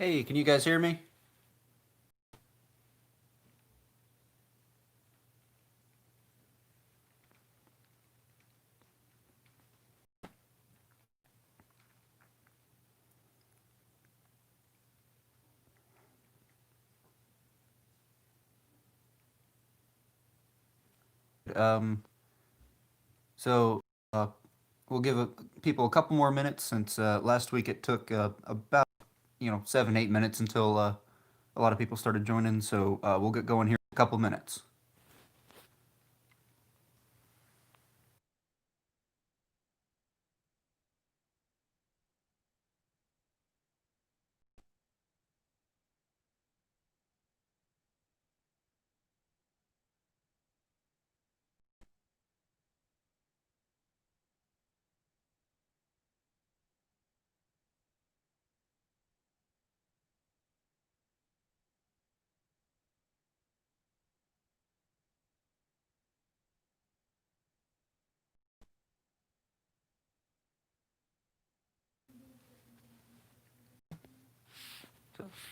Hey, can you guys hear me? Um, so uh, we'll give people a couple more minutes since last week it took about 7-8 minutes until a lot of people started joining. So we'll get going here in a couple minutes.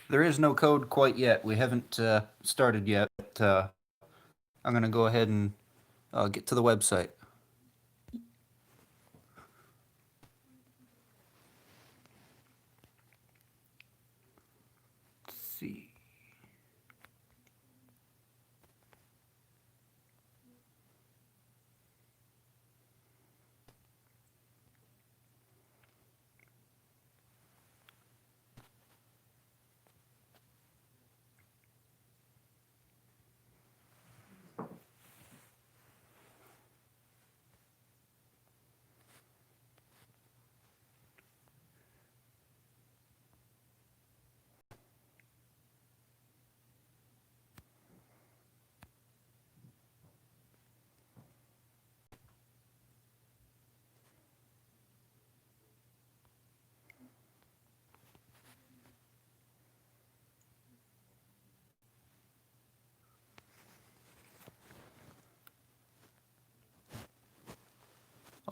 There is no code quite yet. We haven't started yet. But, I'm going to go ahead and get to the website. Let's see.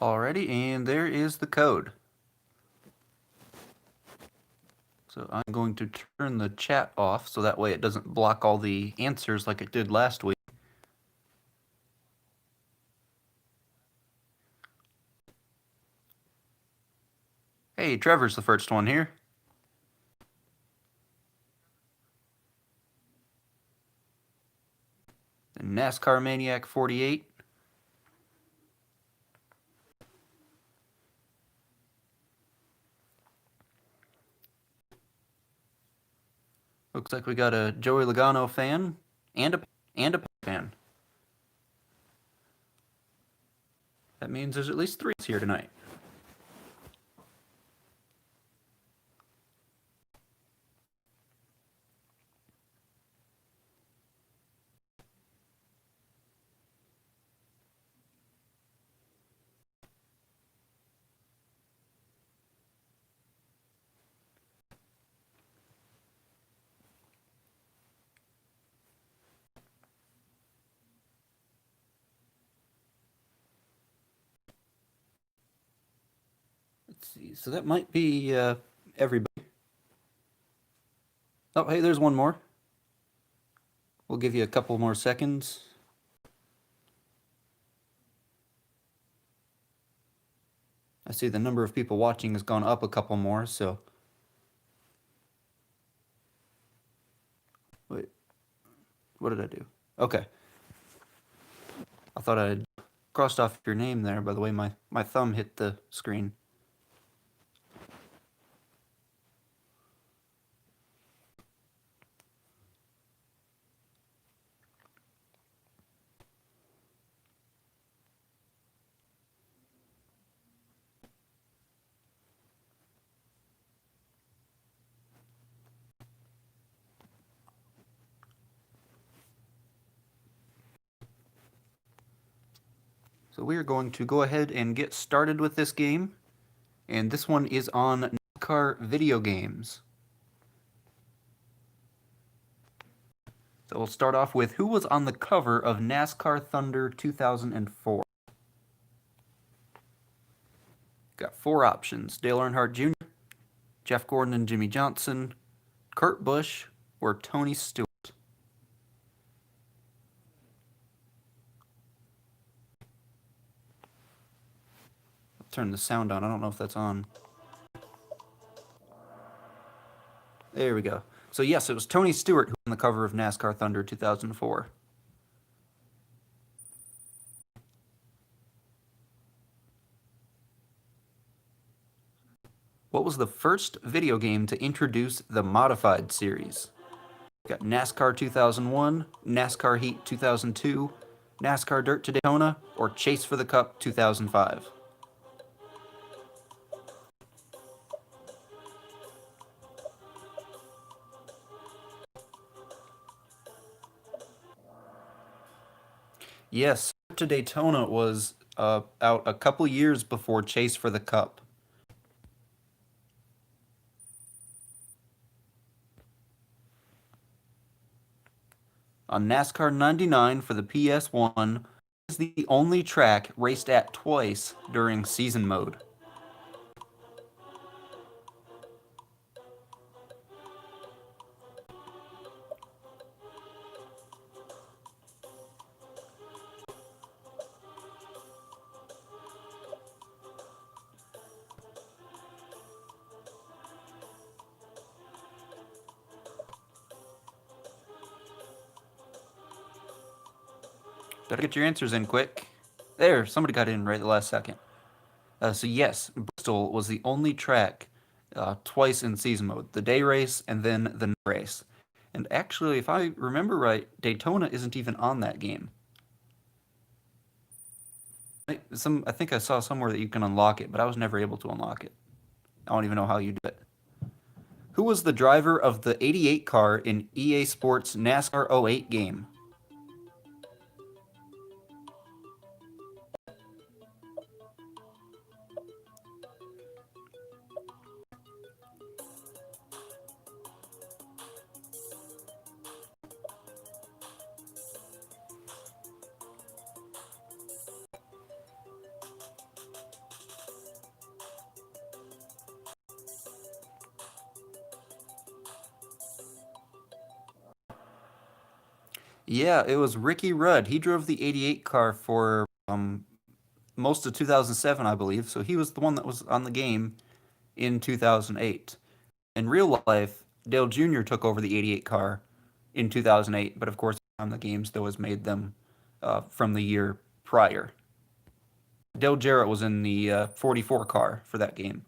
Alrighty, and there is the code. So I'm going to turn the chat off so that way it doesn't block all the answers like it did last week. Hey, Trevor's the first one here. The NASCAR Maniac 48. Looks like we got a Joey Logano fan and a fan. That means there's at least 3 here tonight. Let's see. So that might be everybody. Oh, hey, there's one more. We'll give you a couple more seconds. I see the number of people watching has gone up a couple more, so. Wait. What did I do? Okay. I thought I crossed off your name there. By the way, my thumb hit the screen. So we are going to go ahead and get started with this game. And this one is on NASCAR video games. So we'll start off with who was on the cover of NASCAR Thunder 2004. Got 4 options: Dale Earnhardt Jr., Jeff Gordon and Jimmy Johnson, Kurt Busch or Tony Stewart? I'll turn the sound on. I don't know if that's on. There we go. So yes, it was Tony Stewart who won the cover of NASCAR Thunder 2004. What was the first video game to introduce the modified series? We got NASCAR 2001, NASCAR Heat 2002, NASCAR Dirt to Daytona, or Chase for the Cup 2005. Yes, Dirt to Daytona was out a couple years before Chase for the Cup. On NASCAR 99 for the PS1, is the only track raced at twice during season mode. Better get your answers in quick. There, somebody got in right at the last second. So yes, Bristol was the only track twice in season mode, the day race and then the night race. And actually, if I remember right, Daytona isn't even on that game. I think I saw somewhere that you can unlock it, but I was never able to unlock it. I don't even know how you do it. Who was the driver of the 88 car in EA Sports NASCAR 08 game? Yeah, it was Ricky Rudd. He drove the 88 car for most of 2007, I believe. So he was the one that was on the game in 2008. In real life, Dale Jr. took over the 88 car in 2008, but of course, on the games that was made them from the year prior. Dale Jarrett was in the 44 car for that game.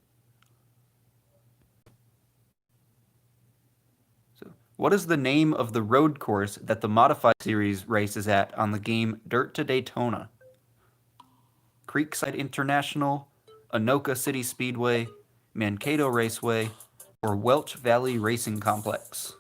So, what is the name of the road course that the Modified Series races at on the game Dirt to Daytona? Creekside International, Anoka City Speedway, Mankato Raceway, or Welch Valley Racing Complex?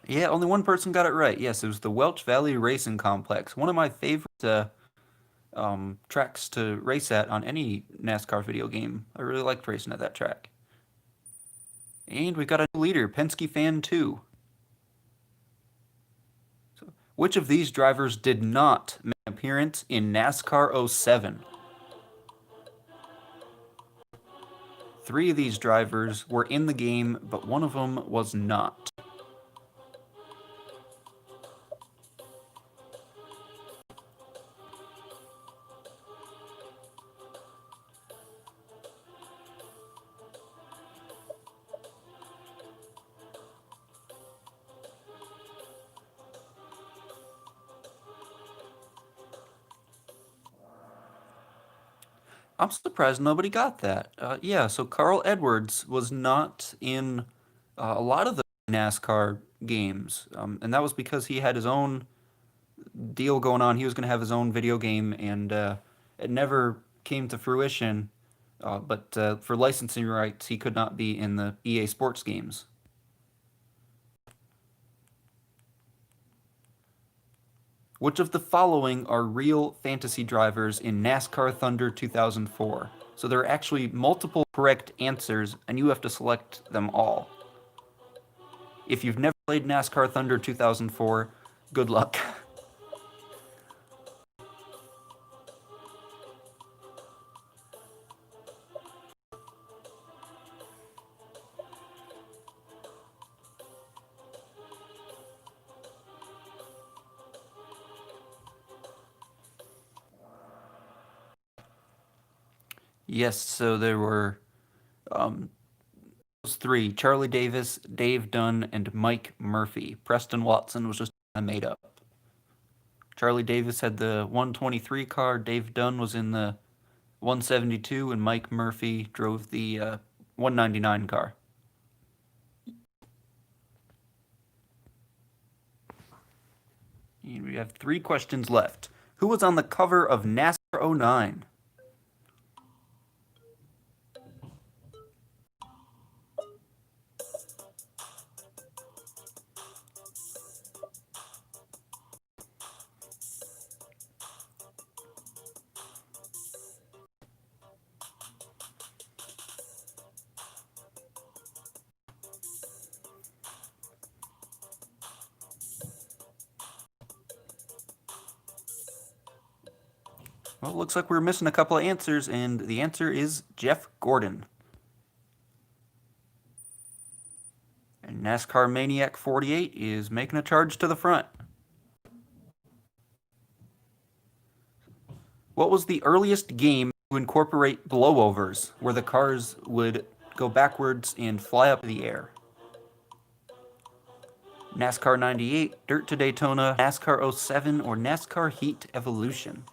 Yeah, only one person got it right. Yes, it was the Welch Valley Racing Complex. One of my favorite tracks to race at on any NASCAR video game. I really liked racing at that track. And we got a new leader, Penske Fan 2. So, which of these drivers did not make an appearance in NASCAR 07? Three of these drivers were in the game, but one of them was not. I'm surprised nobody got that. Yeah, so Carl Edwards was not in a lot of the NASCAR games, and that was because he had his own deal going on. He was going to have his own video game, and it never came to fruition. But for licensing rights, he could not be in the EA Sports games. Which of the following are real fantasy drivers in NASCAR Thunder 2004? So there are actually multiple correct answers, and you have to select them all. If you've never played NASCAR Thunder 2004, good luck. Yes, so there were those three: Charlie Davis, Dave Dunn, and Mike Murphy. Preston Watson was just made up. Charlie Davis had the 123 car, Dave Dunn was in the 172, and Mike Murphy drove the 199 car. We have 3 questions left. Who was on the cover of NASCAR 09? Well, it looks like we're missing a couple of answers, and the answer is Jeff Gordon. And NASCAR Maniac 48 is making a charge to the front. What was the earliest game to incorporate blowovers, where the cars would go backwards and fly up in the air? NASCAR 98, Dirt to Daytona, NASCAR 07, or NASCAR Heat Evolution?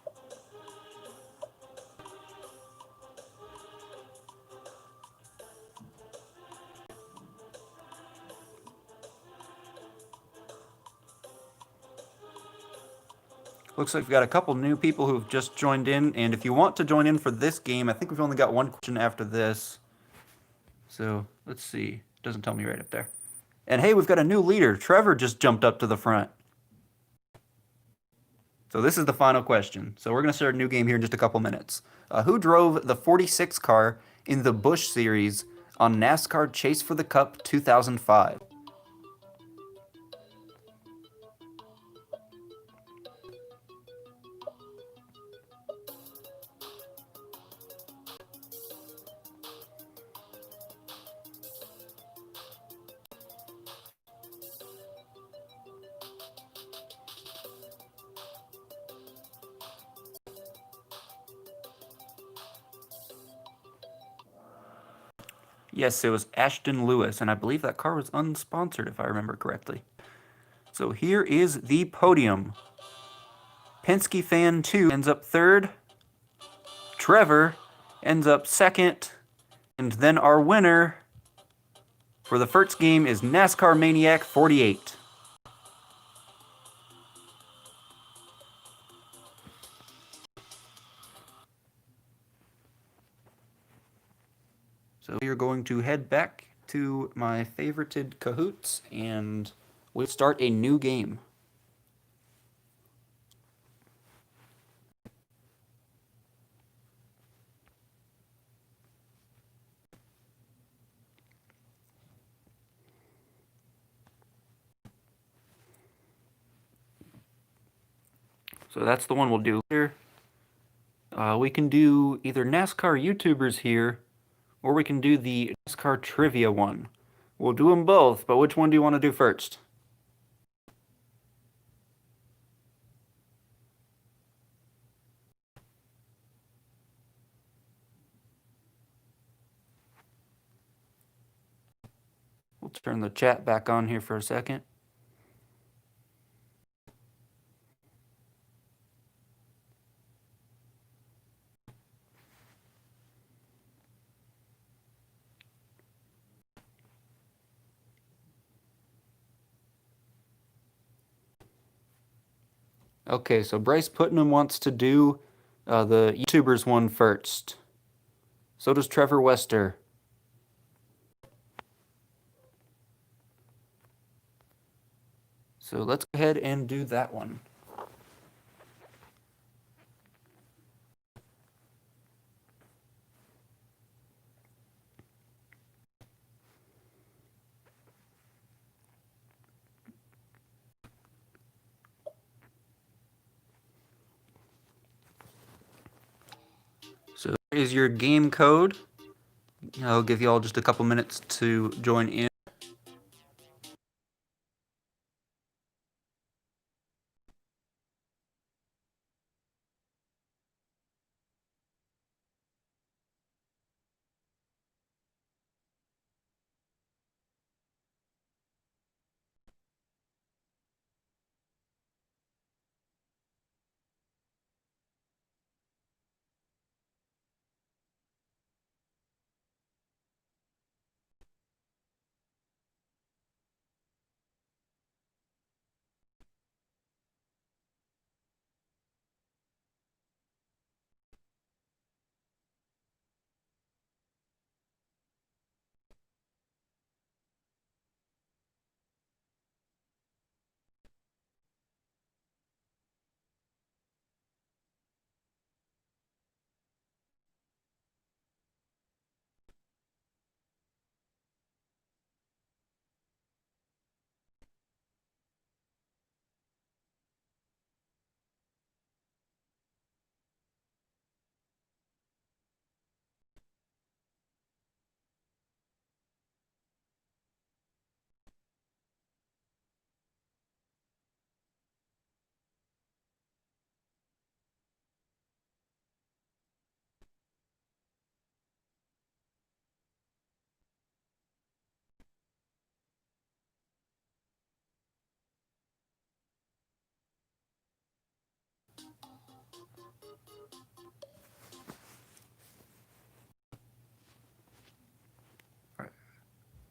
Looks like we've got a couple new people who've just joined in, and if you want to join in for this game, I think we've only got one question after this. So, let's see. Doesn't tell me right up there. And hey, we've got a new leader. Trevor just jumped up to the front. So this is the final question. So we're going to start a new game here in just a couple minutes. Who drove the 46 car in the Busch Series on NASCAR Chase for the Cup 2005? Yes, it was Ashton Lewis, and I believe that car was unsponsored, if I remember correctly. So here is the podium. Penske Fan 2 ends up third. Trevor ends up second. And then our winner for the first game is NASCAR Maniac 48. So we are going to head back to my favorited Kahoots, and we'll start a new game. So that's the one we'll do here. We can do either NASCAR YouTubers here, or we can do the NASCAR trivia one. We'll do them both, but which one do you want to do first? We'll turn the chat back on here for a second. Okay, so Bryce Putnam wants to do the YouTubers one first. So does Trevor Wester. So let's go ahead and do that one. is your game code. I'll give you all just a couple minutes to join in.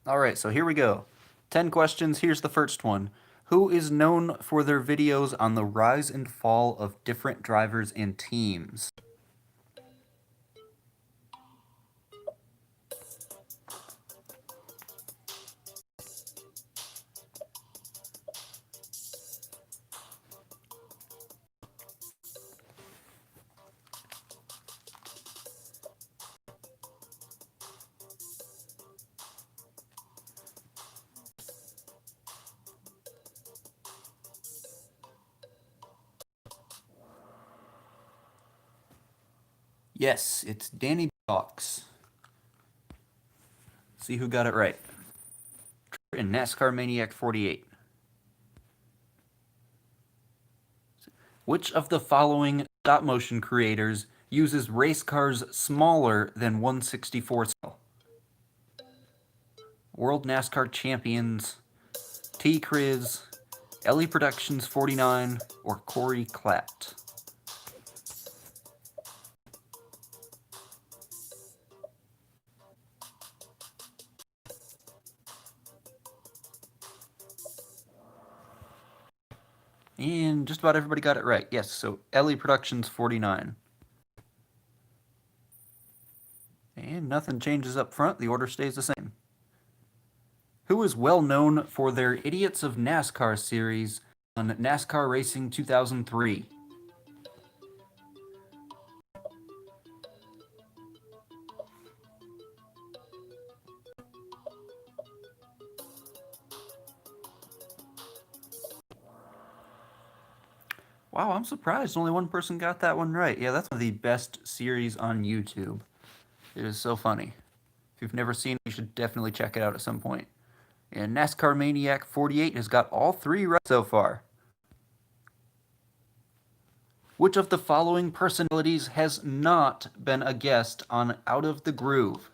All right, so here we go. 10 questions. Here's the first one. Who is known for their videos on the rise and fall of different drivers and teams? Yes, it's Danny Talks. See who got it right. In NASCAR Maniac 48. Which of the following stop motion creators uses race cars smaller than 1/64 scale? World NASCAR Champions, T-Criz, Ellie Productions 49, or Corey Klatt? And just about everybody got it right. Yes, so Ellie Productions 49. And nothing changes up front. The order stays the same. Who is well known for their Idiots of NASCAR series on NASCAR Racing 2003? Wow, I'm surprised only one person got that one right. Yeah, that's one of the best series on YouTube. It is so funny. If you've never seen it, you should definitely check it out at some point. And NASCAR Maniac 48 has got all three right so far. Which of the following personalities has not been a guest on Out of the Groove?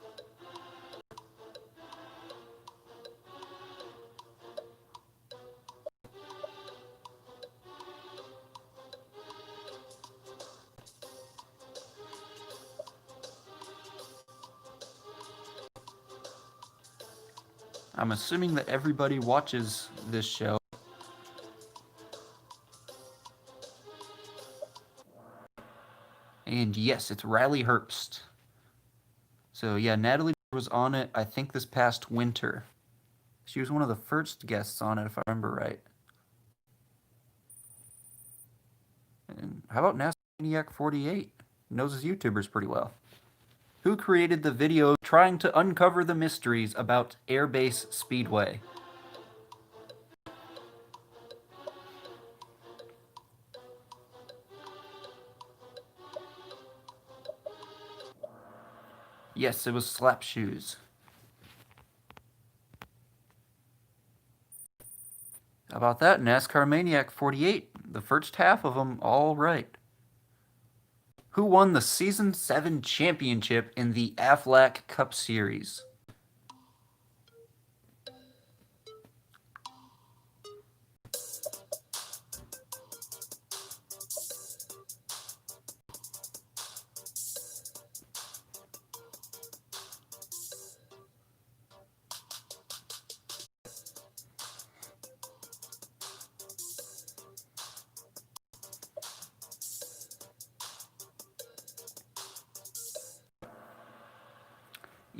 I'm assuming that everybody watches this show. And yes, it's Riley Herbst. So yeah, Natalie was on it, I think, this past winter. She was one of the first guests on it, if I remember right. And how about NASCAR Maniac 48? Knows his YouTubers pretty well. Who created the video trying to uncover the mysteries about Airbase Speedway? Yes, it was slap shoes. How about that? NASCAR Maniac 48. The first half of them all right. Who won the Season 7 championship in the Aflac Cup Series?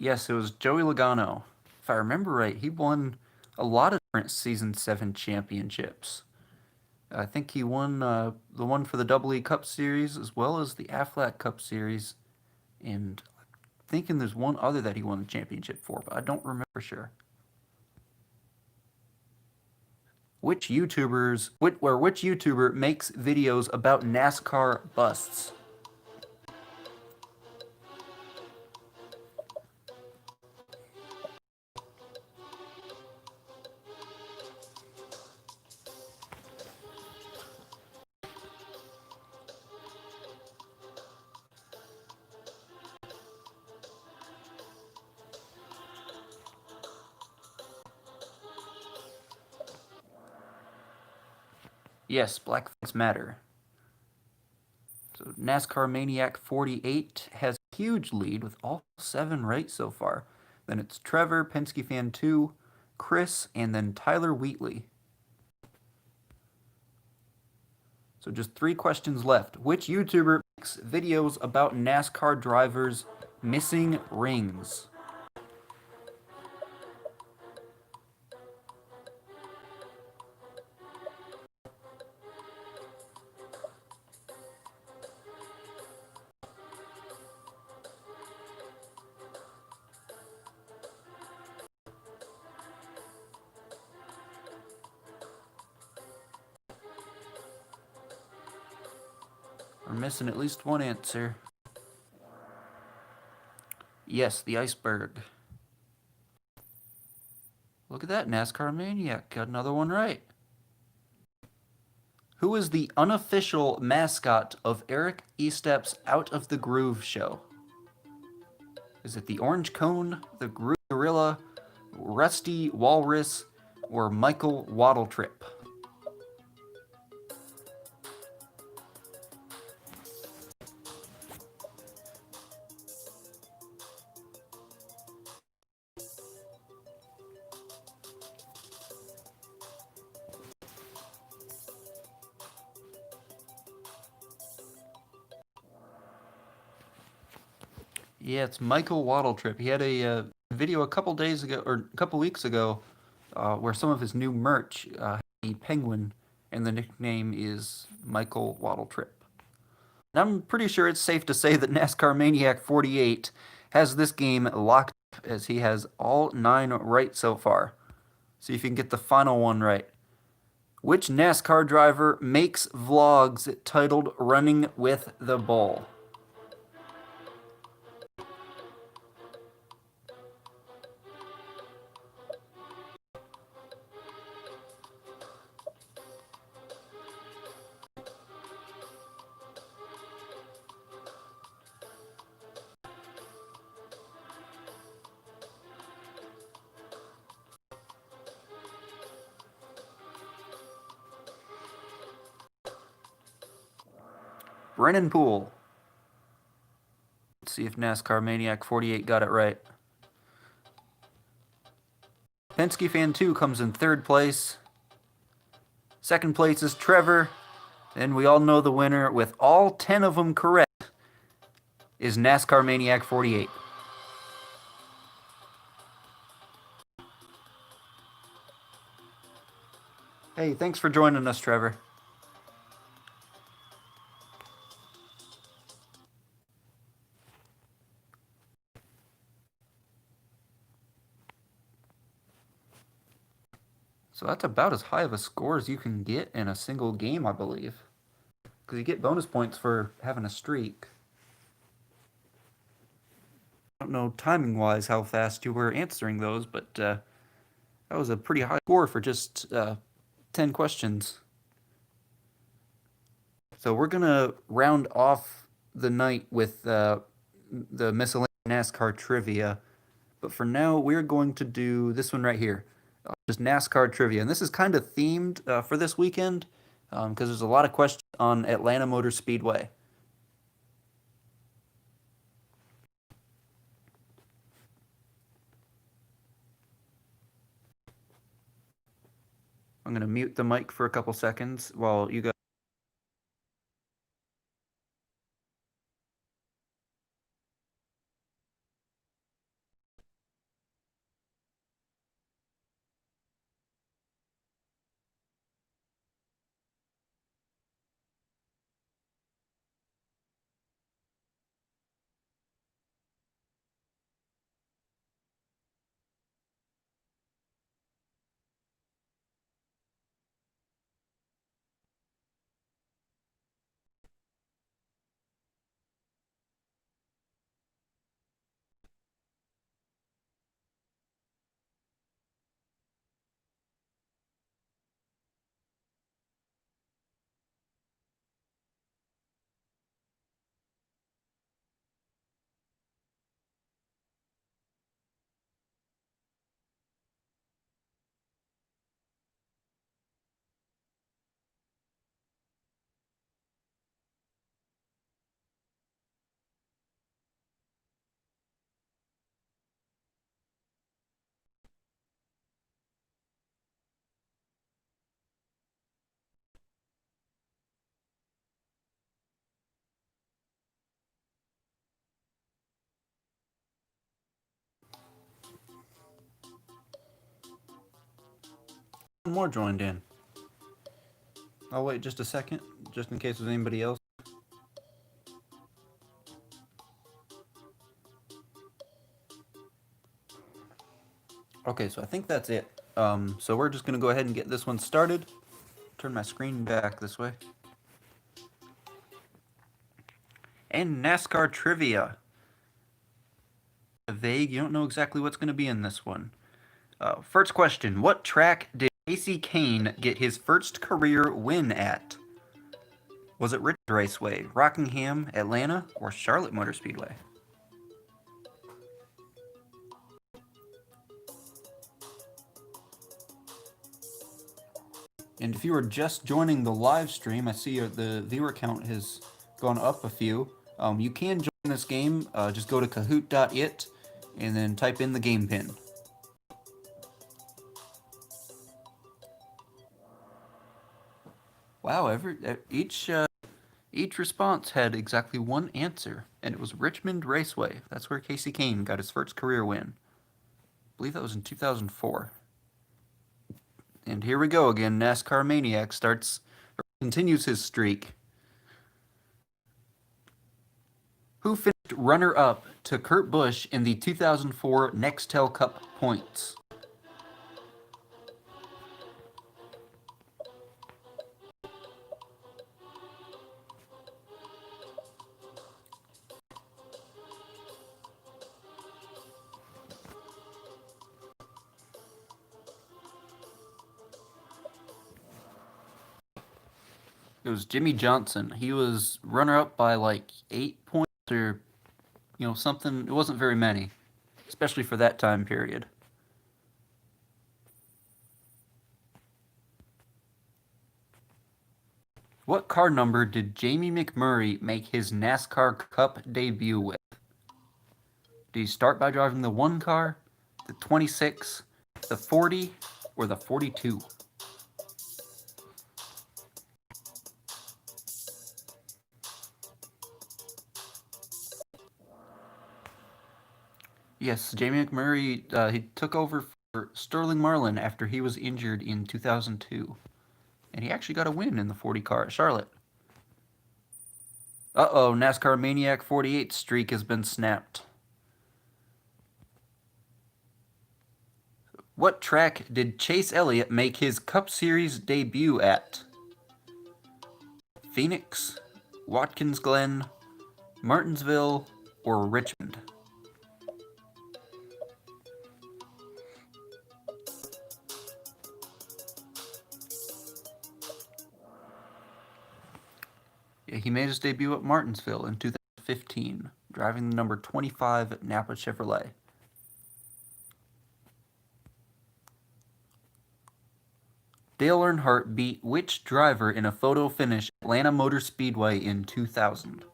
Yes, it was Joey Logano. If I remember right, he won a lot of different Season 7 championships. I think he won the one for the Double E Cup Series as well as the Aflac Cup Series. And I'm thinking there's one other that he won the championship for, but I don't remember for sure. Which YouTuber makes videos about NASCAR busts? Yes, Black Lives Matter. So NASCAR Maniac 48 has a huge lead with all 7 right so far. Then it's Trevor, Penske Fan 2, Chris, and then Tyler Wheatley. So just 3 questions left. Which YouTuber makes videos about NASCAR drivers missing rings? We're missing at least one answer. Yes, the iceberg. Look at that, NASCAR Maniac got another one right. Who is the unofficial mascot of Eric Estep's Out of the Groove show? Is it the Orange Cone, the Groove Gorilla, Rusty Walrus, or Michael Waddletrip? Yeah, it's Michael Waddletrip. He had a video a couple days ago, or a couple weeks ago, where some of his new merch had a penguin, and the nickname is Michael Waddletrip. And I'm pretty sure it's safe to say that NASCAR Maniac 48 has this game locked up, as he has all 9 right so far. See if you can get the final one right. Which NASCAR driver makes vlogs titled Running with the Bull? Brennan Poole. Let's see if NASCAR Maniac 48 got it right. Penske Fan 2 comes in 3rd place. 2nd place is Trevor. And we all know the winner, with all 10 of them correct, is NASCAR Maniac 48. Hey, thanks for joining us, Trevor. So that's about as high of a score as you can get in a single game, I believe. Because you get bonus points for having a streak. don't know timing-wise how fast you were answering those, but that was a pretty high score for just 10 questions. So we're going to round off the night with the miscellaneous NASCAR trivia. But for now, we're going to do this one right here. Just NASCAR trivia. And this is kind of themed for this weekend because there's a lot of questions on Atlanta Motor Speedway. I'm going to mute the mic for a couple seconds while you guys. One more joined in. I'll wait just a second, just in case there's anybody else. Okay, so I think that's it. So we're just going to go ahead and get this one started. Turn my screen back this way. And NASCAR trivia. Vague, you don't know exactly what's going to be in this one. First question, what track did Kasey Kahne get his first career win at? Was it Richmond Raceway, Rockingham, Atlanta, or Charlotte Motor Speedway? And if you are just joining the live stream, I see the viewer count has gone up a few. You can join this game. Just go to Kahoot.it and then type in the game pin. Wow, each response had exactly one answer, and it was Richmond Raceway. That's where Kasey Kahne got his first career win. I believe that was in 2004. And here we go again. NASCAR Maniac continues his streak. Who finished runner-up to Kurt Busch in the 2004 Nextel Cup points? It was Jimmy Johnson. He was runner-up by like 8 points or, something. It wasn't very many, especially for that time period. What car number did Jamie McMurray make his NASCAR Cup debut with? Did he start by driving the 1 car, the 26, the 40, or the 42? Yes, Jamie McMurray, he took over for Sterling Marlin after he was injured in 2002. And he actually got a win in the 40 car at Charlotte. Uh-oh, NASCAR Maniac 48 streak has been snapped. What track did Chase Elliott make his Cup Series debut at? Phoenix, Watkins Glen, Martinsville, or Richmond? Yeah, he made his debut at Martinsville in 2015, driving the number 25 Napa Chevrolet. Dale Earnhardt beat which driver in a photo finish at Atlanta Motor Speedway in 2000?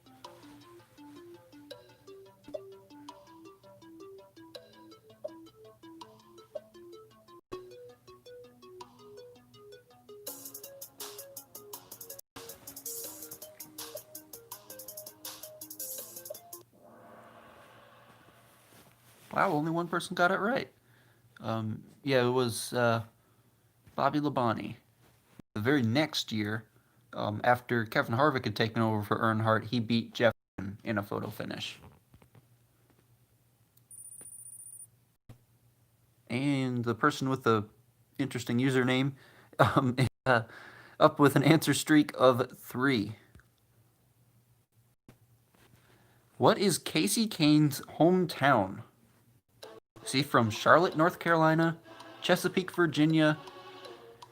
Wow, only one person got it right. Yeah, it was Bobby Labonte. The very next year, after Kevin Harvick had taken over for Earnhardt, he beat Jeff in a photo finish. And the person with the interesting username is up with an answer streak of 3. What is Casey Kane's hometown? Is he from Charlotte, North Carolina, Chesapeake, Virginia,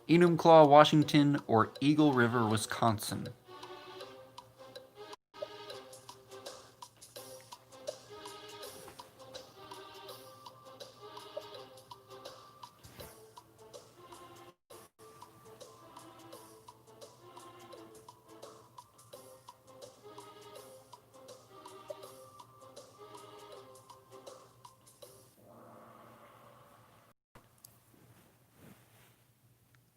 Enumclaw, Washington, or Eagle River, Wisconsin?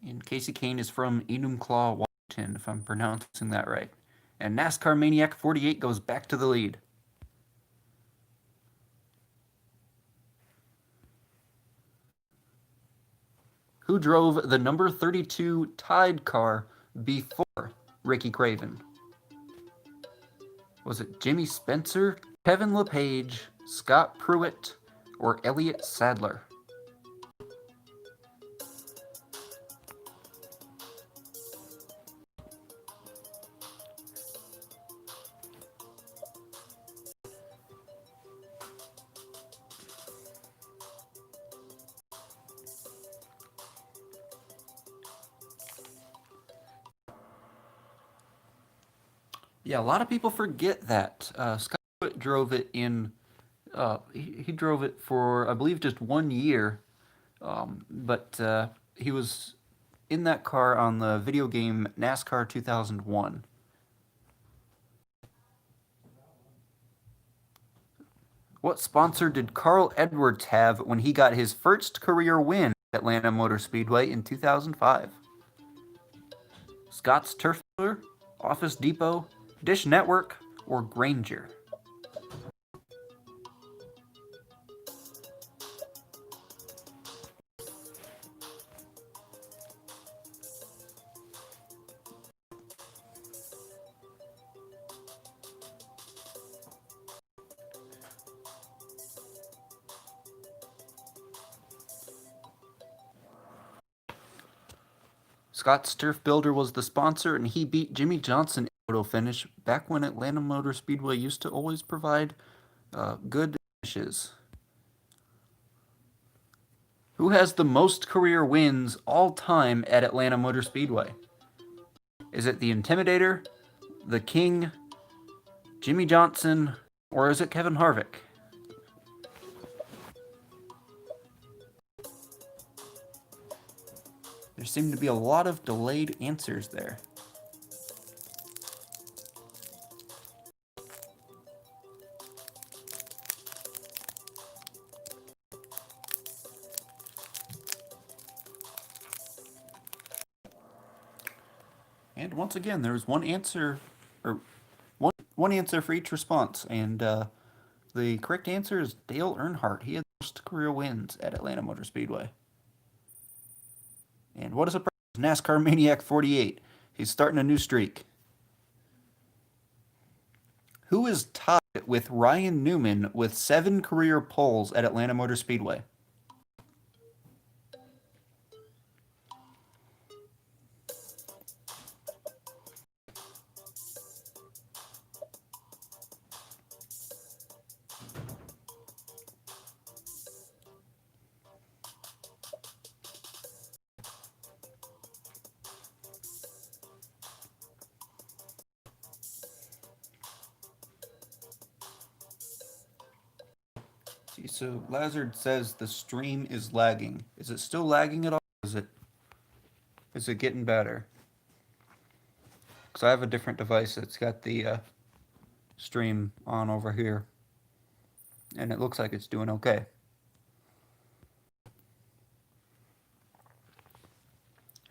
And Casey Kane is from Enumclaw, Washington, if I'm pronouncing that right. And NASCAR Maniac 48 goes back to the lead. Who drove the number 32 Tide car before Ricky Craven? Was it Jimmy Spencer, Kevin LePage, Scott Pruitt, or Elliott Sadler? Yeah, a lot of people forget that. Scott Pruitt drove it in. He drove it for, I believe, just 1 year, but he was in that car on the video game NASCAR 2001. What sponsor did Carl Edwards have when he got his first career win at Atlanta Motor Speedway in 2005? Scott's Turf Dealer, Office Depot, Dish Network, or Granger? Scott's Turf Builder was the sponsor, and he beat Jimmy Johnson in photo finish back when Atlanta Motor Speedway used to always provide good finishes. Who has the most career wins all time at Atlanta Motor Speedway? Is it the Intimidator, the King, Jimmy Johnson, or is it Kevin Harvick? There seem to be a lot of delayed answers there. And once again, there's one answer, or one answer for each response, and the correct answer is Dale Earnhardt. He had the most career wins at Atlanta Motor Speedway. And what a surprise, NASCAR Maniac 48. He's starting a new streak. Who is tied with Ryan Newman with 7 career poles at Atlanta Motor Speedway? So Lazard says the stream is lagging. Is it still lagging at all? Is it getting better? Because I have a different device that's got the stream on over here, and it looks like it's doing okay.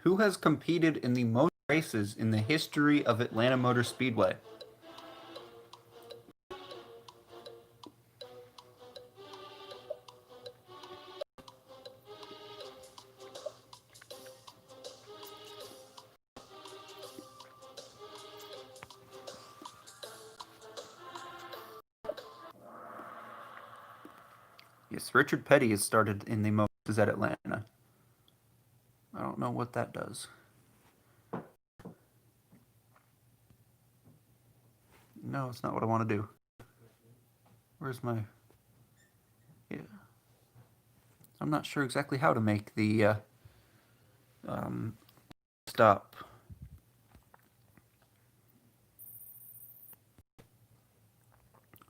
Who has competed in the most races in the history of Atlanta Motor Speedway? Yes, Richard Petty has started in the most at Atlanta. I don't know what that does. No, it's not what I want to do. Where's my... Yeah. I'm not sure exactly how to make the stop.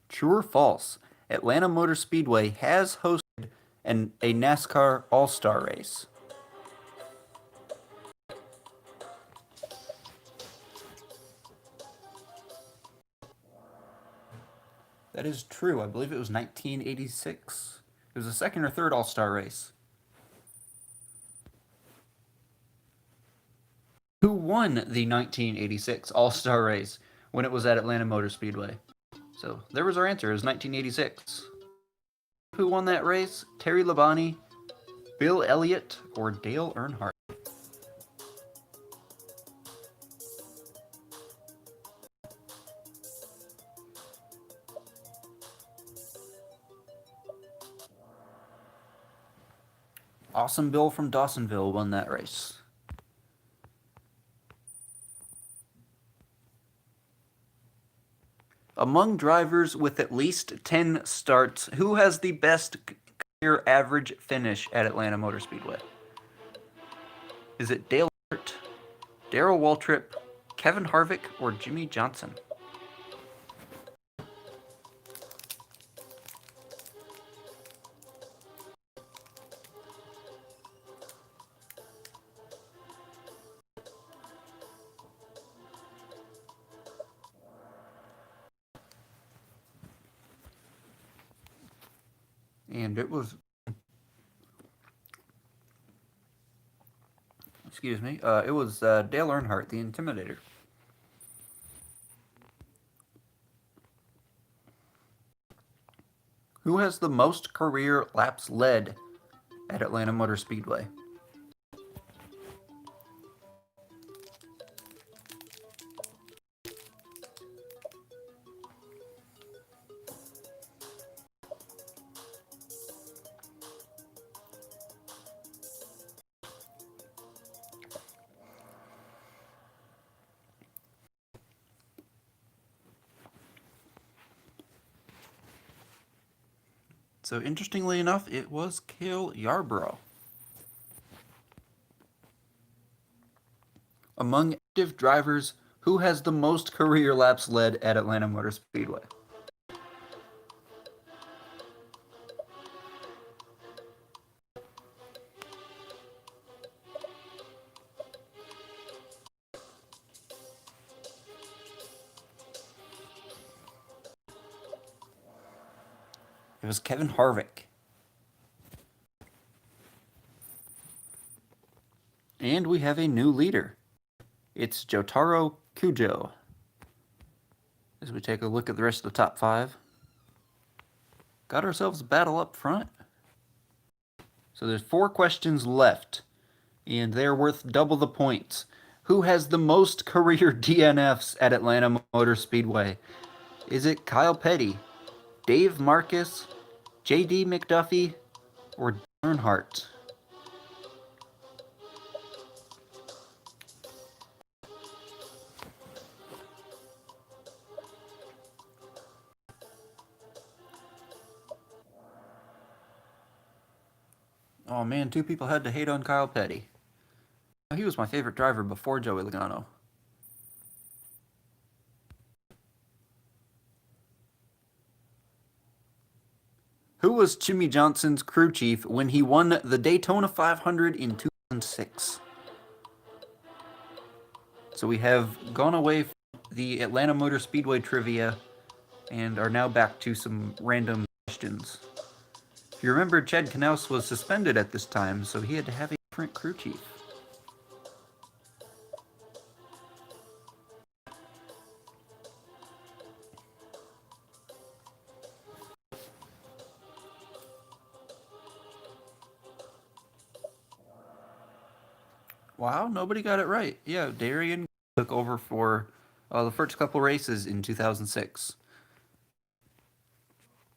True or false? Atlanta Motor Speedway has hosted a NASCAR All-Star race. That is true. I believe it was 1986. It was the second or third All-Star race. Who won the 1986 All-Star race when it was at Atlanta Motor Speedway? So there was our answer. It was 1986. Who won that race? Terry Labonte, Bill Elliott, or Dale Earnhardt? Awesome Bill from Dawsonville won that race. Among drivers with at least 10 starts, who has the best career average finish at Atlanta Motor Speedway? Is it Dale Earnhardt, Darrell Waltrip, Kevin Harvick, or Jimmy Johnson? And it was... Excuse me. It was Dale Earnhardt, the Intimidator. Who has the most career laps led at Atlanta Motor Speedway? So interestingly enough, it was Cale Yarborough. Among active drivers, who has the most career laps led at Atlanta Motor Speedway? It was Kevin Harvick. And we have a new leader. It's Jotaro Kujo. As we take a look at the rest of the top 5. Got ourselves a battle up front. So there's 4 questions left, and they're worth double the points. Who has the most career DNFs at Atlanta Motor Speedway? Is it Kyle Petty, Dave Marcus, J.D. McDuffie, or Earnhardt? Oh man, 2 people had to hate on Kyle Petty. He was my favorite driver before Joey Logano. Who was Jimmy Johnson's crew chief when he won the Daytona 500 in 2006? So we have gone away from the Atlanta Motor Speedway trivia and are now back to some random questions. If you remember, Chad Knaus was suspended at this time, so he had to have a different crew chief. Wow, nobody got it right. Yeah, Darian took over for the first couple races in 2006.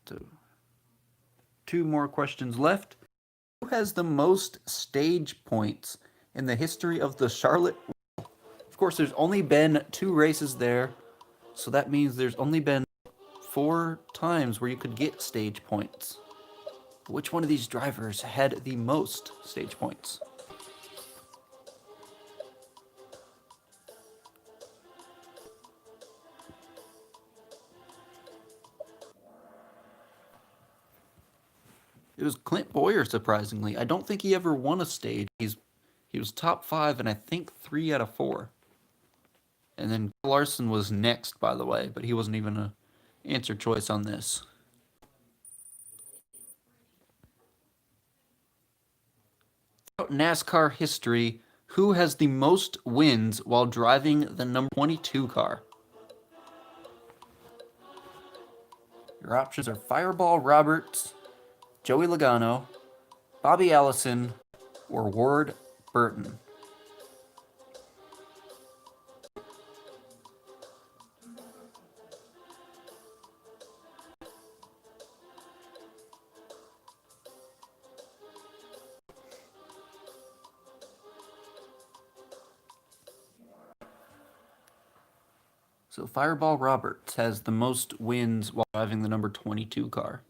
So, two more questions left. Who has the most stage points in the history of the Charlotte? Of course, there's only been 2 races there, so that means there's only been 4 times where you could get stage points. Which one of these drivers had the most stage points? It was Clint Boyer, surprisingly. I don't think he ever won a stage. He was top 5 and I think 3 out of 4. And then Larson was next, by the way, but he wasn't even a answer choice on this. Throughout NASCAR history, who has the most wins while driving the number 22 car? Your options are Fireball Roberts, Joey Logano, Bobby Allison, or Ward Burton. So Fireball Roberts has the most wins while driving the number 22 car.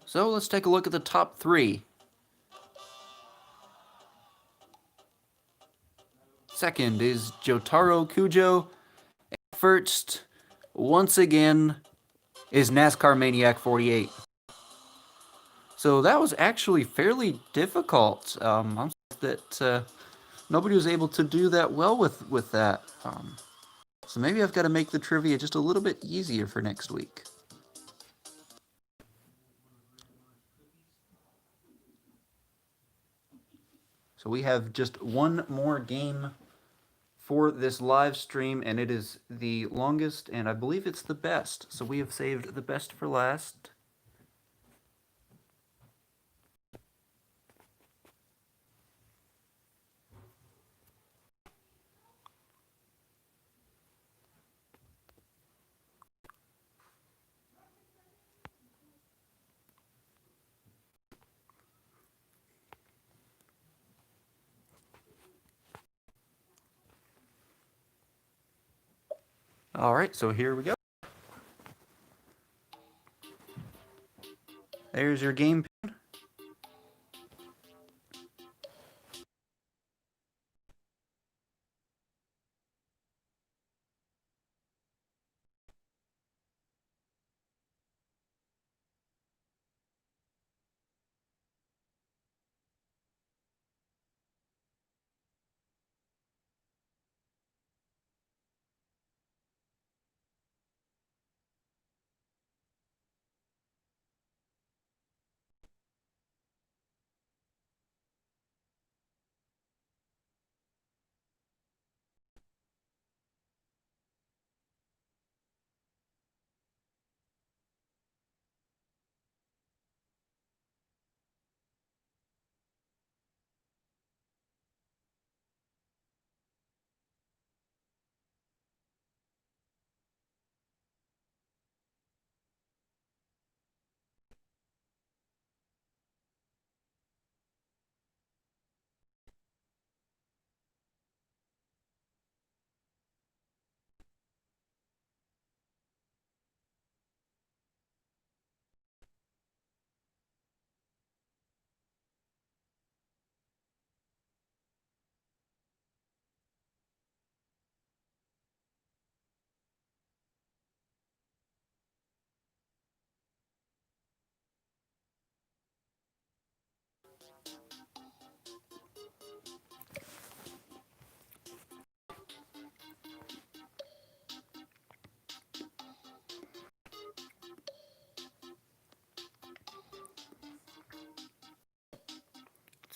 So let's take a look at the top 3. Second is Jotaro Kujo. And first, once again, is NASCAR Maniac 48. So that was actually fairly difficult. I'm surprised that nobody was able to do that well with that. So maybe I've got to make the trivia just a little bit easier for next week. So we have just one more game for this live stream, and it is the longest, and I believe it's the best. So we have saved the best for last. All right, so here we go. There's your game.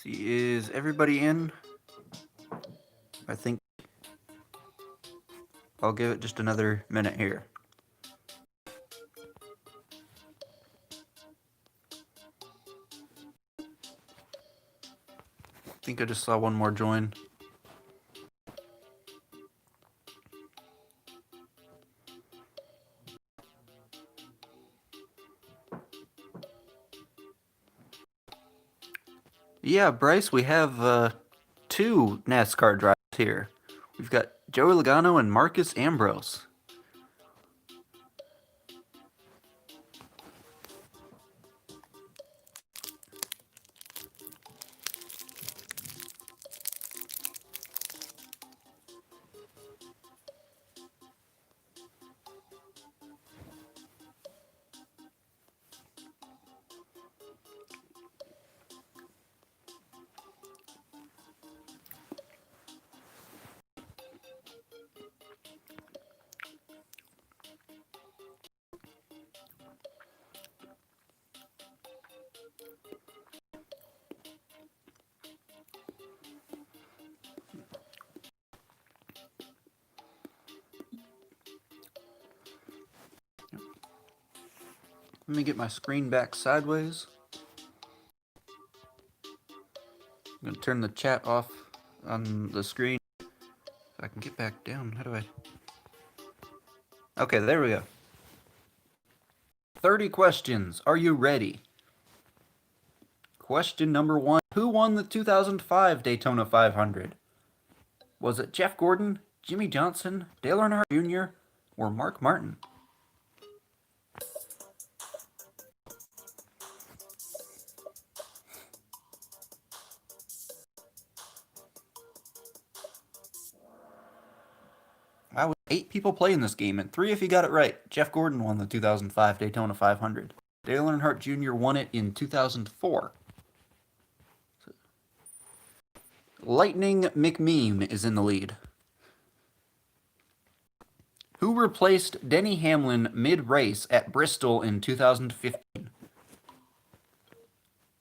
See, is everybody in? I think I'll give it just another minute here. I think I just saw one more join. Yeah, Bryce, we have two NASCAR drivers here. We've got Joey Logano and Marcus Ambrose. Let me get my screen back sideways. I'm going to turn the chat off on the screen so I can get back down. How do I? Okay, there we go. 30 questions. Are you ready? Question number 1. Who won the 2005 Daytona 500? Was it Jeff Gordon, Jimmy Johnson, Dale Earnhardt Jr., or Mark Martin? Wow, 8 people playing this game, and 3 if you got it right. Jeff Gordon won the 2005 Daytona 500. Dale Earnhardt Jr. won it in 2004. Lightning McMeme is in the lead. Who replaced Denny Hamlin mid-race at Bristol in 2015?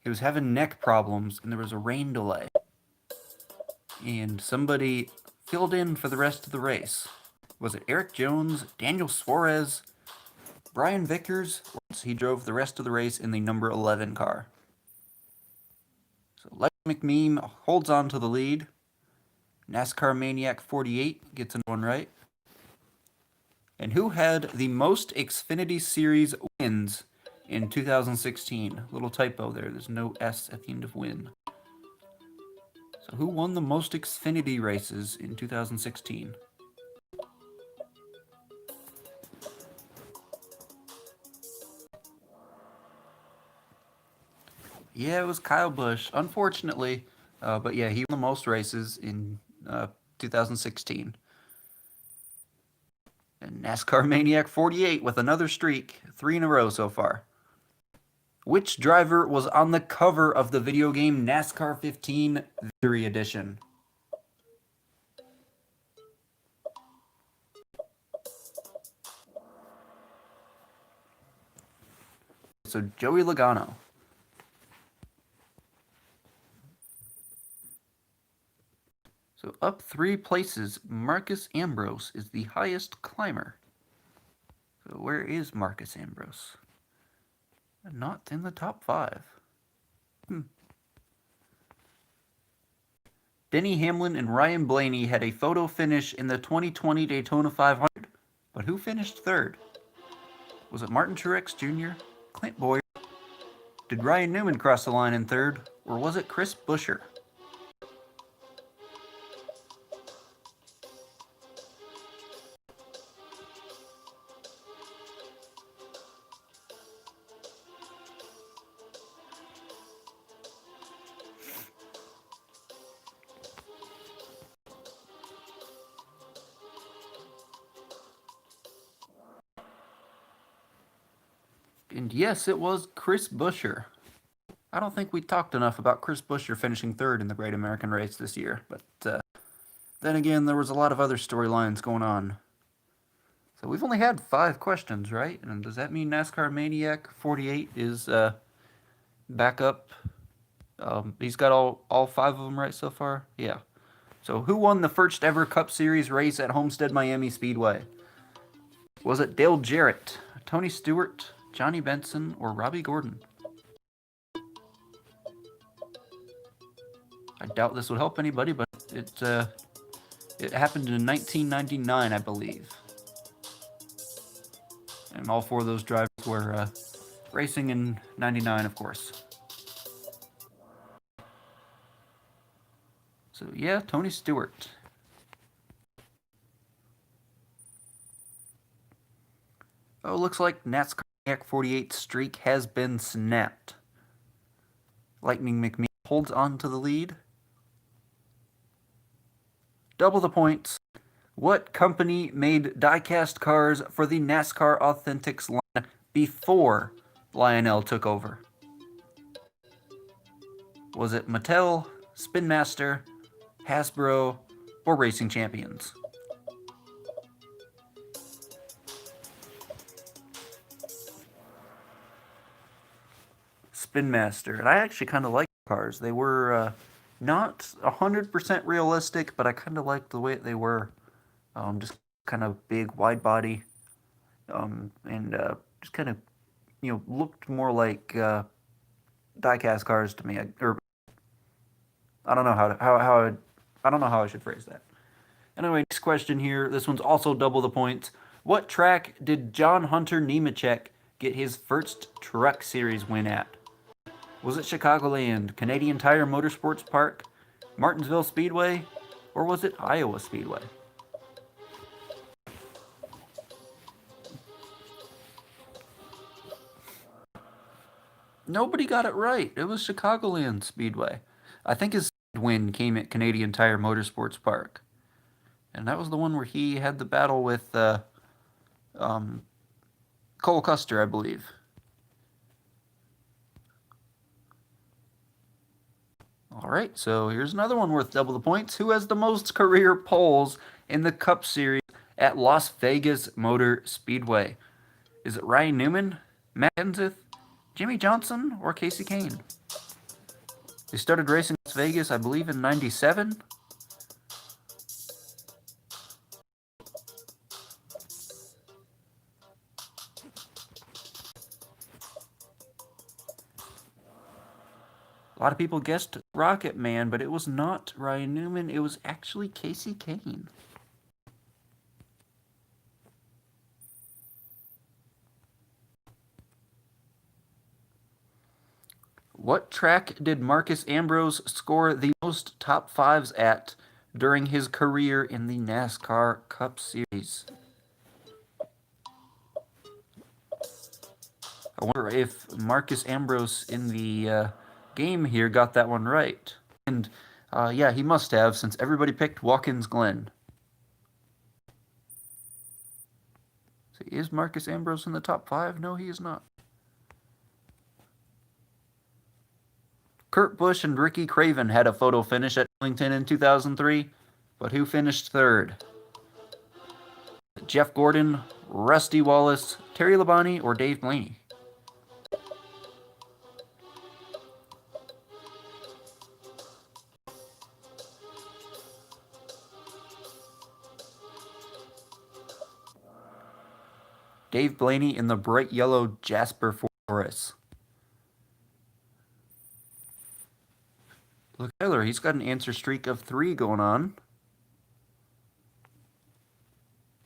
He was having neck problems, and there was a rain delay. And somebody filled in for the rest of the race. Was it Eric Jones, Daniel Suarez, Brian Vickers? He drove the rest of the race in the number 11 car. So Lightning McMeme holds on to the lead. Nascar Maniac 48 gets another one right. And who had the most Xfinity Series wins in 2016? Little typo there. There's no S at the end of win. So who won the most Xfinity races in 2016? Yeah, it was Kyle Busch, unfortunately. But yeah, he won the most races in 2016. And NASCAR Maniac 48 with another streak, 3 in a row so far. Which driver was on the cover of the video game NASCAR 15 Victory Edition? So Joey Logano. So up 3 places, Marcus Ambrose is the highest climber. So where is Marcus Ambrose? Not in the top 5. Denny Hamlin and Ryan Blaney had a photo finish in the 2020 Daytona 500. But who finished 3rd? Was it Martin Truex Jr., Clint Boyer? Did Ryan Newman cross the line in 3rd? Or was it Chris Buescher? And yes, it was Chris Buescher. I don't think we talked enough about Chris Buescher finishing 3rd in the Great American Race this year, but then again, there was a lot of other storylines going on. So we've only had 5 questions, right? And does that mean NASCAR Maniac 48 is back up He's got all 5 of them right so far? Yeah. So who won the first ever Cup Series race at Homestead Miami Speedway? Was it Dale Jarrett, Tony Stewart, Johnny Benson, or Robbie Gordon? I doubt this would help anybody, but it happened in 1999, I believe. And all 4 of those drivers were racing in 99, of course. So yeah, Tony Stewart. Oh, looks like Nascar 48 streak has been snapped. Lightning McMahon holds on to the lead. Double the points. What company made diecast cars for the NASCAR Authentics line before Lionel took over? Was it Mattel, Spin Master, Hasbro, or Racing Champions? Spin Master. And I actually kind of like cars. They were not 100% realistic, but I kind of liked the way they were. Just kind of big, wide body, and just kind of, looked more like diecast cars to me. I don't know I don't know how I should phrase that. Anyway, next question here. This one's also double the points. What track did John Hunter Nemechek get his first Truck Series win at? Was it Chicagoland, Canadian Tire Motorsports Park, Martinsville Speedway, or was it Iowa Speedway? Nobody got it right. It was Chicagoland Speedway. I think his win came at Canadian Tire Motorsports Park. And that was the one where he had the battle with Cole Custer, I believe. All right, so here's another one worth double the points. Who has the most career poles in the Cup Series at Las Vegas Motor Speedway? Is it Ryan Newman, Matt Kenseth, Jimmy Johnson, or Casey Kane? They started racing in Las Vegas, I believe, in 97. A lot of people guessed Rocket Man, but it was not Ryan Newman. It was actually Casey Kane. What track did Marcus Ambrose score the most top 5s at during his career in the NASCAR Cup Series? I wonder if Marcus Ambrose in the game here got that one right. And yeah, he must have, since everybody picked Watkins Glen. So is Marcus Ambrose in the top 5? No, he is not. Kurt Busch and Ricky Craven had a photo finish at Arlington in 2003, but who finished third? Jeff Gordon, Rusty Wallace, Terry Labonte, or Dave Blaney? Dave Blaney in the bright yellow Jasper Forest. Look, Tyler, he's got an answer streak of 3 going on.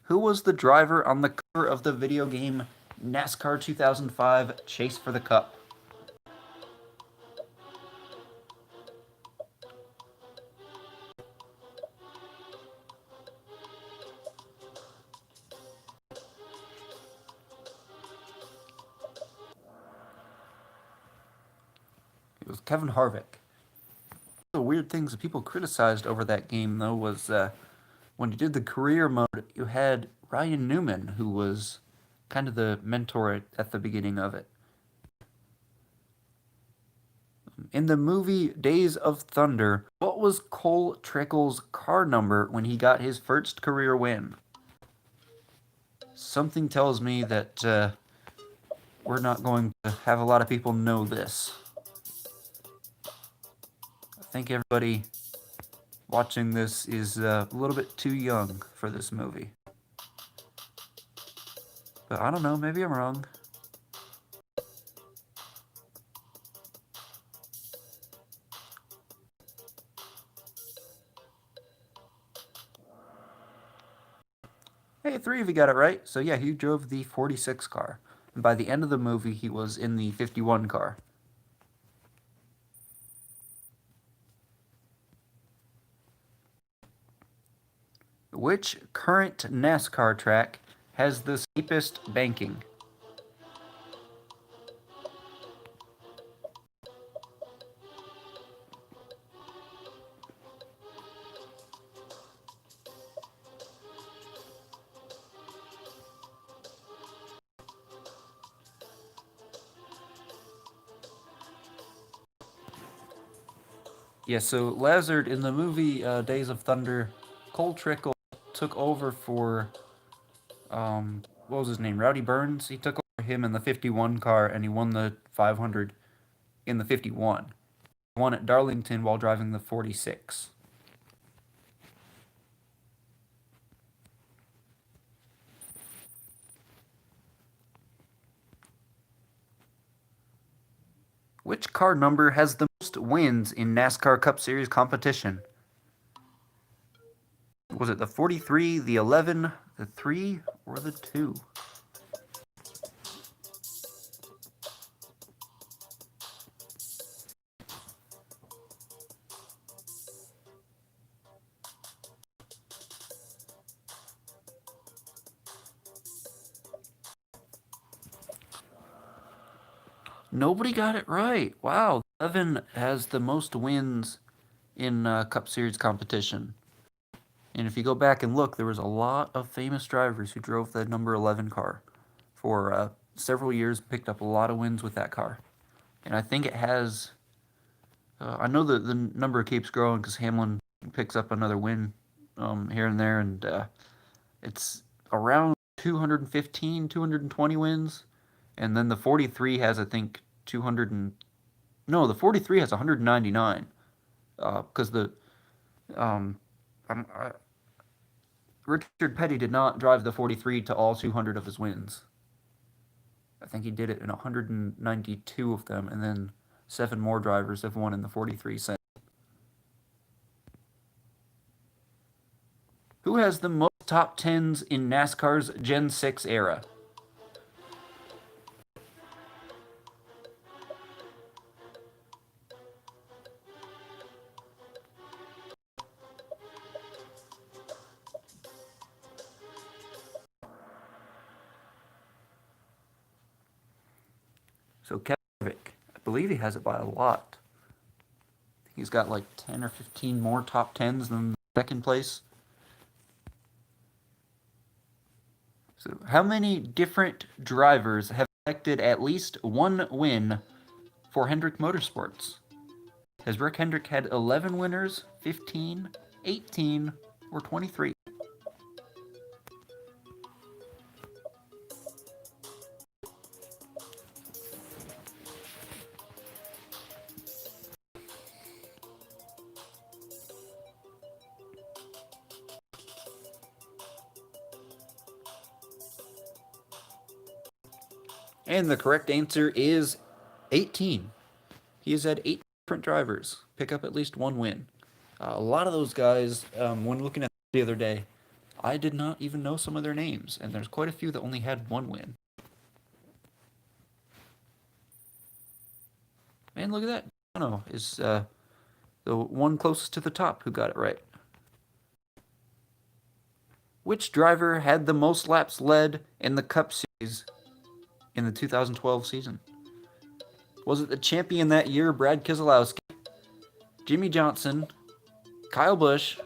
Who was the driver on the cover of the video game NASCAR 2005 Chase for the Cup? It was Kevin Harvick. One of the weird things that people criticized over that game, though, was when you did the career mode, you had Ryan Newman, who was kind of the mentor at the beginning of it. In the movie Days of Thunder, what was Cole Trickles' car number when he got his first career win? Something tells me that we're not going to have a lot of people know this. think everybody watching this is a little bit too young for this movie. But I don't know, maybe I'm wrong. Hey, 3 of you got it right. So yeah, he drove the 46 car. And by the end of the movie, he was in the 51 car. Which current NASCAR track has the steepest banking? Yeah, so Lazard in the movie Days of Thunder, Cole Trickle took over for, what was his name? Rowdy Burns. He took over him in the 51 car and he won the 500 in the 51. He won at Darlington while driving the 46. Which car number has the most wins in NASCAR Cup Series competition? Was it the 43, the 11, the 3, or the 2? Nobody got it right. Wow. 11 has the most wins in Cup Series competition. And if you go back and look, there was a lot of famous drivers who drove the number 11 car for several years, picked up a lot of wins with that car. And I think it has, I know that the number keeps growing because Hamlin picks up another win here and there, and it's around 215, 220 wins. And then the 43 has, I think, 200 and... No, the 43 has 199. Because Richard Petty did not drive the 43 to all 200 of his wins. I think he did it in 192 of them, and then 7 more drivers have won in the 43 since. Who has the most top 10s in NASCAR's Gen 6 era? So Kevin Harvick, I believe he has it by a lot. He's got like 10 or 15 more top 10s than second place. So how many different drivers have collected at least one win for Hendrick Motorsports? Has Rick Hendrick had 11 winners, 15, 18, or 23? And the correct answer is 18. He has had 8 different drivers pick up at least one win. A lot of those guys, when looking at the other day, I did not even know some of their names, and there's quite a few that only had one win. And look at that. Pocono is the one closest to the top who got it right. Which driver had the most laps led in the Cup Series in the 2012 season? Was it the champion that year, Brad Keselowski, Jimmy Johnson, Kyle Busch,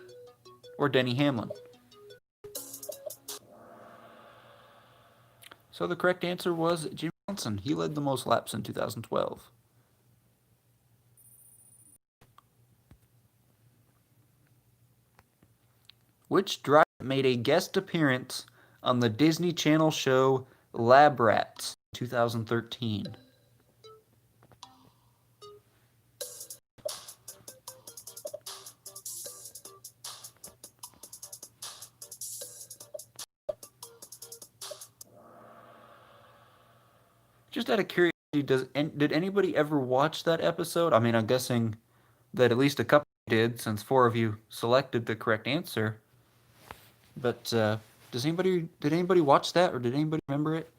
or Denny Hamlin? So the correct answer was Jimmy Johnson. He led the most laps in 2012. Which driver made a guest appearance on the Disney Channel show Lab Rats in 2013? Just out of curiosity, did anybody ever watch that episode? I mean, I'm guessing that at least a couple did, since 4 of you selected the correct answer. But did anybody watch that, or did anybody remember it?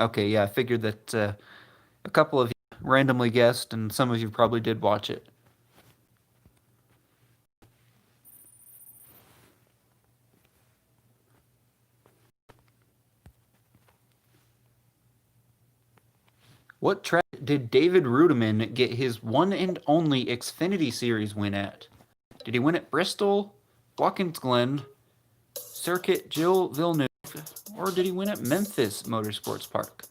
Okay, yeah, I figured that a couple of you randomly guessed, and some of you probably did watch it. What track did David Rudiman get his one and only Xfinity Series win at? Did he win at Bristol, Watkins Glen, Circuit Gilles Villeneuve, or did he win at Memphis Motorsports Park?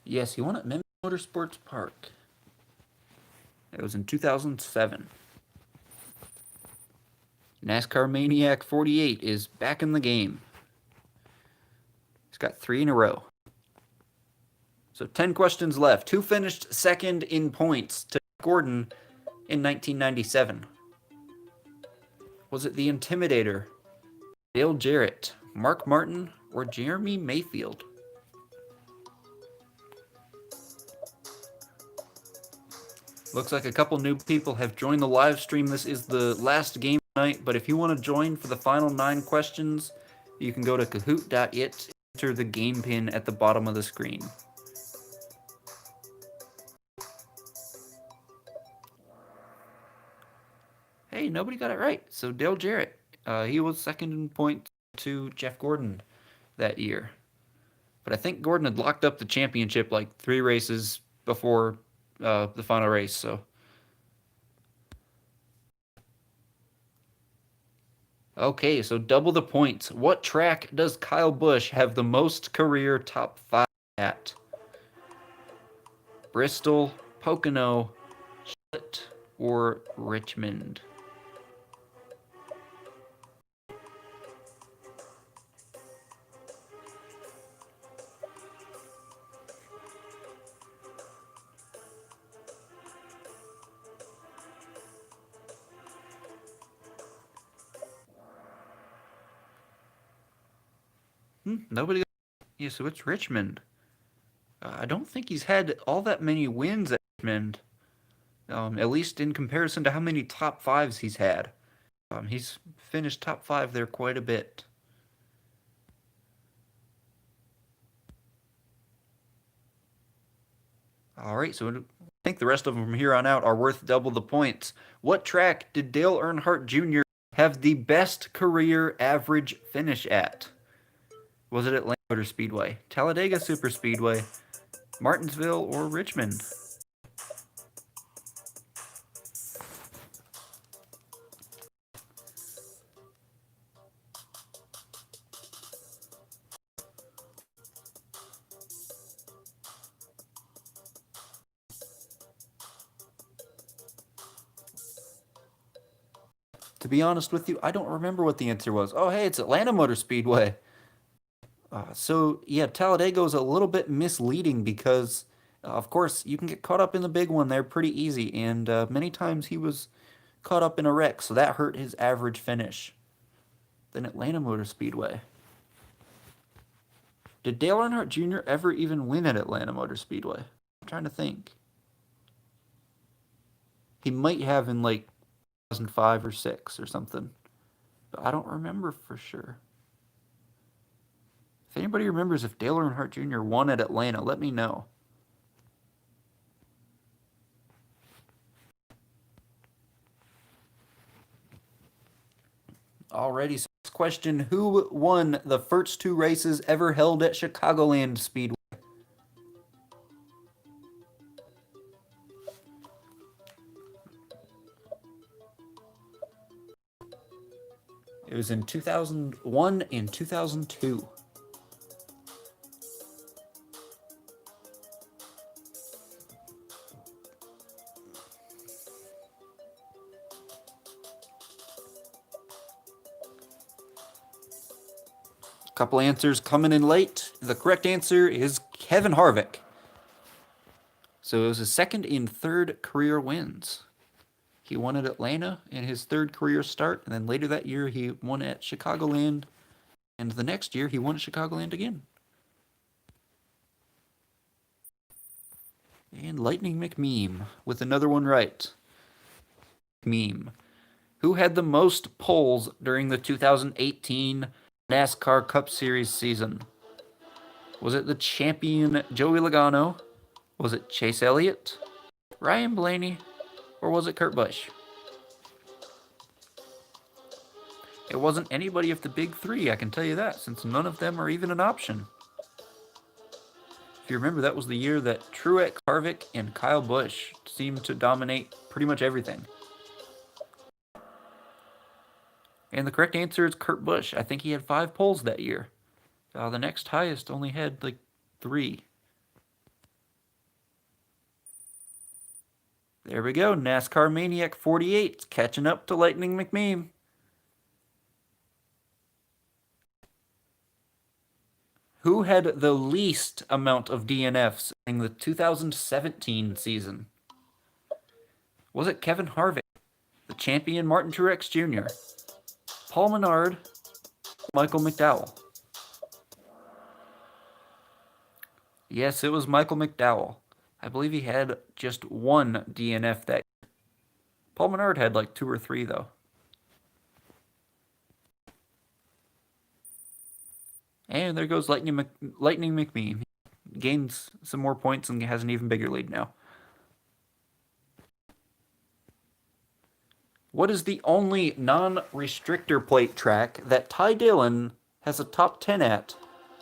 Yes, he won at Memphis Motorsports Park. It was in 2007. NASCAR Maniac 48 is back in the game. He's got 3 in a row. So 10 questions left. Who finished second in points to Gordon in 1997? Was it the Intimidator, Dale Jarrett, Mark Martin, or Jeremy Mayfield? Looks like a couple new people have joined the live stream. This is the last game tonight, but if you want to join for the final 9 questions, you can go to kahoot.it, enter the game pin at the bottom of the screen. Hey, nobody got it right. So Dale Jarrett, he was second in points to Jeff Gordon that year. But I think Gordon had locked up the championship like 3 races before the final race, so. Okay, so double the points. What track does Kyle Busch have the most career top 5 at? Bristol, Pocono, Charlotte, or Richmond? Nobody got. Yeah, so it's Richmond. I don't think he's had all that many wins at Richmond, at least in comparison to how many top 5s he's had. He's finished top 5 there quite a bit. All right, so I think the rest of them from here on out are worth double the points. What track did Dale Earnhardt Jr. have the best career average finish at? Was it Atlanta Motor Speedway, Talladega Superspeedway, Martinsville, or Richmond? To be honest with you, I don't remember what the answer was. Oh, hey, it's Atlanta Motor Speedway. So, yeah, Talladega is a little bit misleading because, of course, you can get caught up in the big one there pretty easy, and many times he was caught up in a wreck, so that hurt his average finish. Then Atlanta Motor Speedway. Did Dale Earnhardt Jr. ever even win at Atlanta Motor Speedway? I'm trying to think. He might have in like 2005 or 6 or something, but I don't remember for sure. If anybody remembers if Dale Earnhardt Jr. won at Atlanta, let me know. Alrighty, so next question. Who won the first 2 races ever held at Chicagoland Speedway? It was in 2001 and 2002. Couple answers coming in late. The correct answer is Kevin Harvick. So it was his second and third career wins. He won at Atlanta in his third career start, and then later that year he won at Chicagoland, and the next year he won at Chicagoland again. And Lightning McMeme with another one right. Meme. Who had the most poles during the 2018 NASCAR Cup Series season? Was it the champion Joey Logano? Was it Chase Elliott, Ryan Blaney, or was it Kurt Busch? It wasn't anybody of the big three, I can tell you that, since none of them are even an option. If you remember, that was the year that Truex, Harvick, and Kyle Busch seemed to dominate pretty much everything. And the correct answer is Kurt Busch. I think he had 5 poles that year. The next highest only had like 3. There we go. NASCAR Maniac 48 catching up to Lightning McMeme. Who had the least amount of DNFs in the 2017 season? Was it Kevin Harvick, the champion Martin Truex Jr., Paul Menard, Michael McDowell? Yes, it was Michael McDowell. I believe he had just 1 DNF that year. Paul Menard had like 2 or 3, though. And there goes Lightning McMeme. He gains some more points and has an even bigger lead now. What is the only non-restrictor-plate track that Ty Dillon has a top 10 at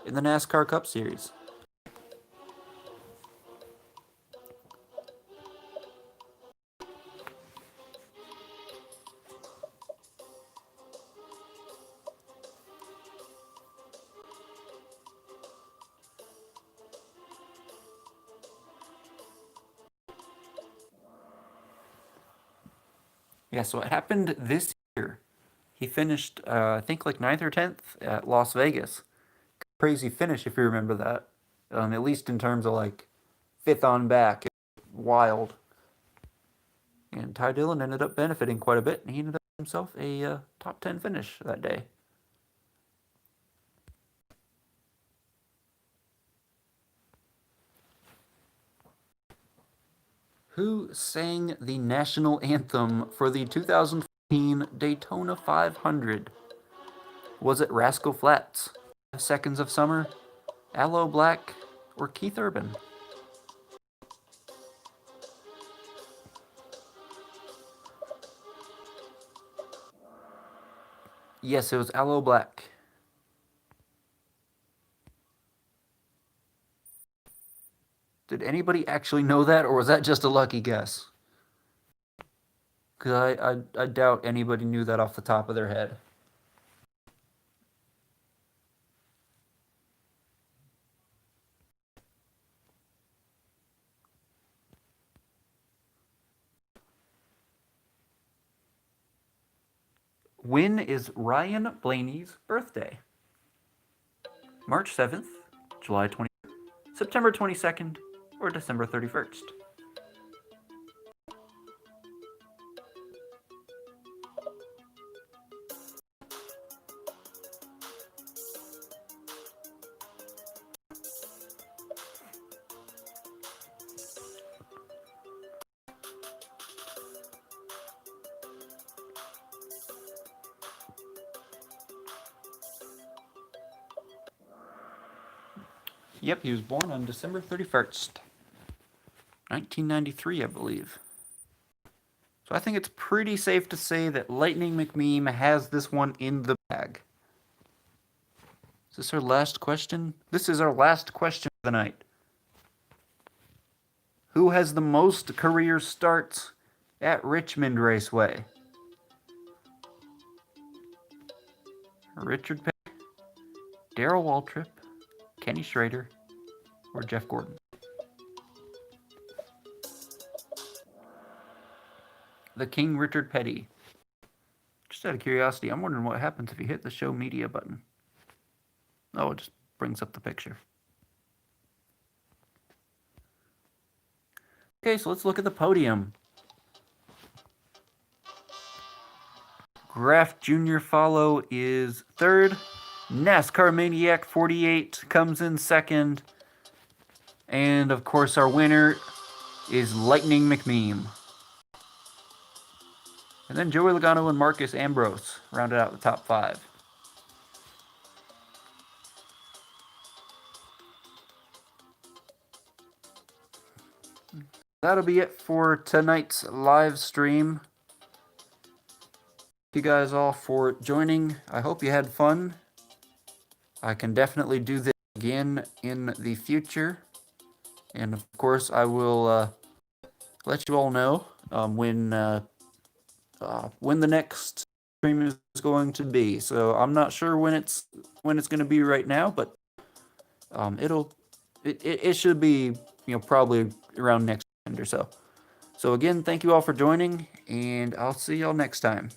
in the NASCAR Cup Series? Yeah, so it happened this year. He finished, I think, like 9th or 10th at Las Vegas. Crazy finish, if you remember that. At least in terms of, like, 5th on back. Wild. And Ty Dillon ended up benefiting quite a bit, and he ended up himself a top 10 finish that day. Who sang the national anthem for the 2014 Daytona 500? Was it Rascal Flatts, 5 Seconds of Summer, Aloe Black, or Keith Urban? Yes, it was Aloe Black. Did anybody actually know that, or was that just a lucky guess? Because I doubt anybody knew that off the top of their head. When is Ryan Blaney's birthday? March 7th, July 20th, September 22nd, or December 31st? Yep, he was born on December 31st, 1993, I believe. So I think it's pretty safe to say that Lightning McMeme has this one in the bag. Is this our last question? This is our last question of the night. Who has the most career starts at Richmond Raceway? Richard Petty, Darrell Waltrip, Kenny Schrader, or Jeff Gordon? The King Richard Petty. Just out of curiosity, I'm wondering what happens if you hit the show media button. Oh, it just brings up the picture. Okay, so let's look at the podium. Graff Jr. Follow is third. NASCAR Maniac 48 comes in second. And of course, our winner is Lightning McMeme. And then Joey Logano and Marcus Ambrose rounded out the top 5. That'll be it for tonight's live stream. Thank you guys all for joining. I hope you had fun. I can definitely do this again in the future. And of course, I will let you all know when the next stream is going to be. So I'm not sure when it's going to be right now, but it should be probably around next weekend or so. So again, thank you all for joining, and I'll see y'all next time.